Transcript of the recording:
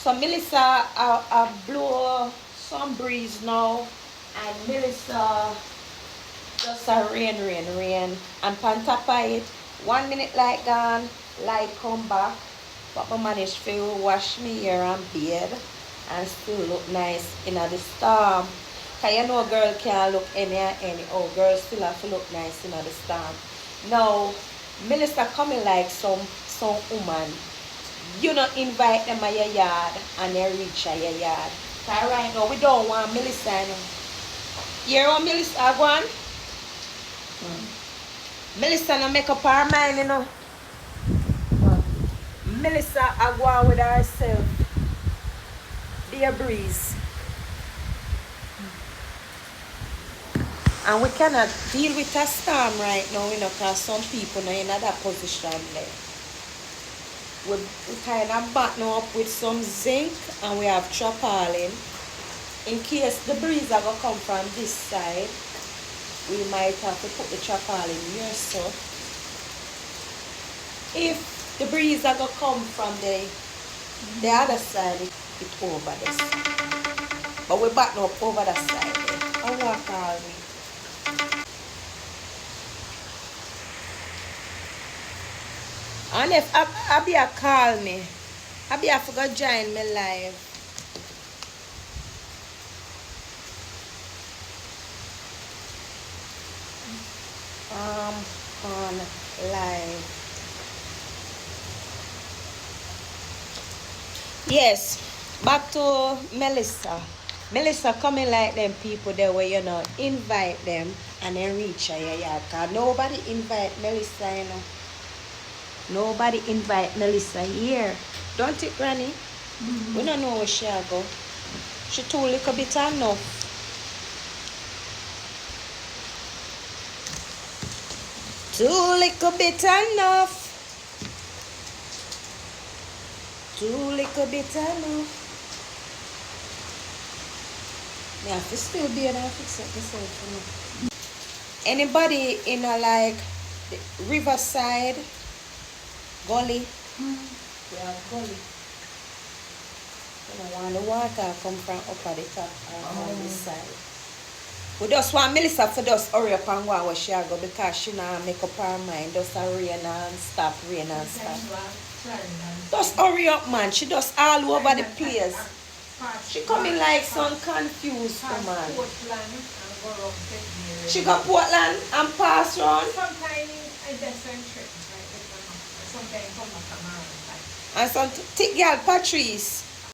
So Melissa blow some breeze now, and Melissa just a rain. And on top of it, 1 minute light gone, light come back. But I managed to wash me hair and beard and still look nice in the storm. Cause you know girl can't look any. Oh, girls still have to look nice in the storm. Now, Melissa coming like some woman. You don't invite them at your yard and they reach at your yard. Cause right now we don't want Melissa. You hear what Melissa going? Melissa no make up her mind, you know. Melissa I go on with herself. Dear breeze. And we cannot deal with a storm right now, you know, because some people are in that position there. We kind of batten up with some zinc and we have tarpaulin. In case the breeze are going to come from this side, we might have to put the tarpaulin here, so. If the breeze are going to come from the other side, it over this. But we batten up over that side there. I walk all the way. And if Abia call me, Abia forgot join me live. On live. Yes, back to Melissa. Melissa coming like them people there where, you know, invite them and then reach your yard. Cause nobody invite Melissa, you know. Nobody invite Melissa here. Don't it, Granny? We don't know where she'll go. She too little bit enough. Too little bit enough. Too little bit enough. Me have to still be able to fix up myself for me. Anybody in a like the riverside? Gully. Yeah, gully. You know, when the water come from up at the top on this side. We just want Melissa to just hurry up and go where she go because she not make up her mind. Just a rain and stop. Just hurry up, man. She just all over the place. She coming like some confused woman. She go Portland and pass around. Sometimes I just went trip. And some thick girl Patrice.